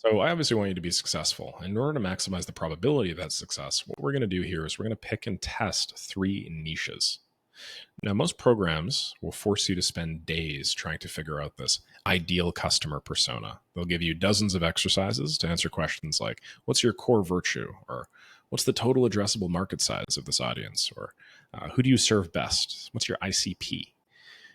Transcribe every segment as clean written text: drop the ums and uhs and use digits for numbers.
So I obviously want you to be successful. In order to maximize the probability of that success, what we're going to do here is we're going to pick and test three niches. Now, most programs will force you to spend days trying to figure out this ideal customer persona. They'll give you dozens of exercises to answer questions like, what's your core virtue? Or what's the total addressable market size of this audience? Or who do you serve best? What's your ICP?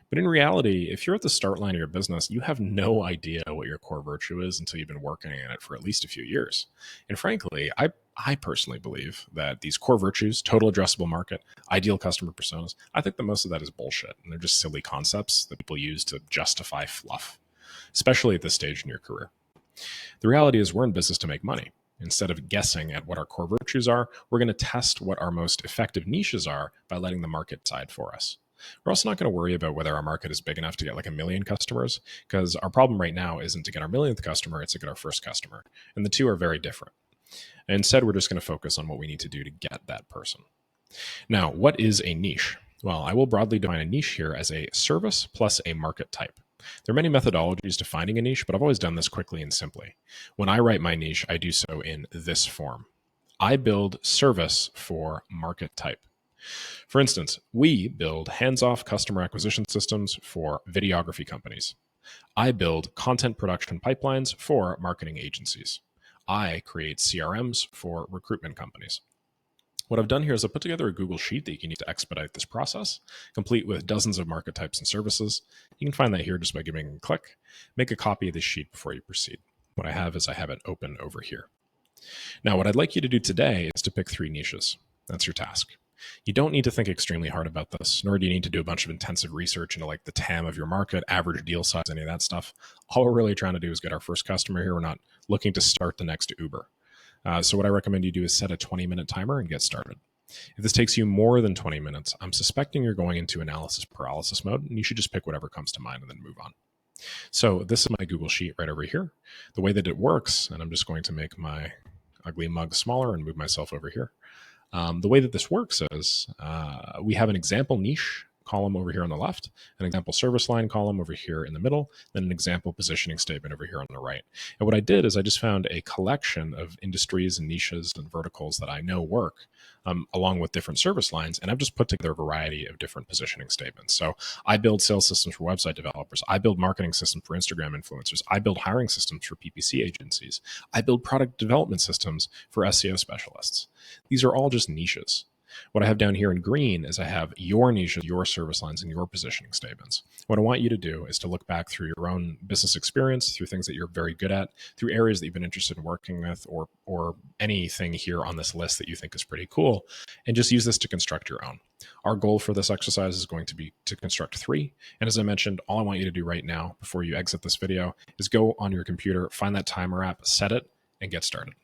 But in reality, if you're at the start line of your business, you have no idea what your core virtue is until you've been working in it for at least a few years. And frankly, I personally believe that these core virtues, total addressable market, ideal customer personas, I think that most of that is bullshit. And they're just silly concepts that people use to justify fluff, especially at this stage in your career. The reality is we're in business to make money. Instead of guessing at what our core virtues are, we're going to test what our most effective niches are by letting the market decide for us. We're also not going to worry about whether our market is big enough to get like 1 million customers, because our problem right now isn't to get our 1 millionth customer, it's to get our first customer. And the two are very different. And instead, we're just going to focus on what we need to do to get that person. Now, what is a niche? Well, I will broadly define a niche here as a service plus a market type. There are many methodologies to finding a niche, but I've always done this quickly and simply. When I write my niche, I do so in this form. I build service for market type. For instance, we build hands-off customer acquisition systems for videography companies. I build content production pipelines for marketing agencies. I create CRMs for recruitment companies. What I've done here is I've put together a Google Sheet that you can use to expedite this process, complete with dozens of market types and services. You can find that here just by giving a click. Make a copy of this sheet before you proceed. What I have is I have it open over here. Now, what I'd like you to do today is to pick three niches. That's your task. You don't need to think extremely hard about this, nor do you need to do a bunch of intensive research into like the TAM of your market, average deal size, any of that stuff. All we're really trying to do is get our first customer here. We're not looking to start the next Uber. So what I recommend you do is set a 20-minute timer and get started. If this takes you more than 20 minutes, I'm suspecting you're going into analysis paralysis mode, and you should just pick whatever comes to mind and then move on. So this is my Google Sheet right over here. The way that it works, and I'm just going to make my ugly mug smaller and move myself over here. The way that this works is we have an example niche column over here on the left, an example service line column over here in the middle, then an example positioning statement over here on the right. And what I did is I just found a collection of industries and niches and verticals that I know work, along with different service lines, and I've just put together a variety of different positioning statements. So I build sales systems for website developers. I build marketing systems for Instagram influencers. I build hiring systems for PPC agencies. I build product development systems for SEO specialists. These are all just niches. What I have down here in green is I have your niches, your service lines, and your positioning statements. What I want you to do is to look back through your own business experience, through things that you're very good at, through areas that you've been interested in working with, or anything here on this list that you think is pretty cool, and just use this to construct your own. Our goal for this exercise is going to be to construct three. And as I mentioned, all I want you to do right now before you exit this video is go on your computer, find that timer app, set it, and get started.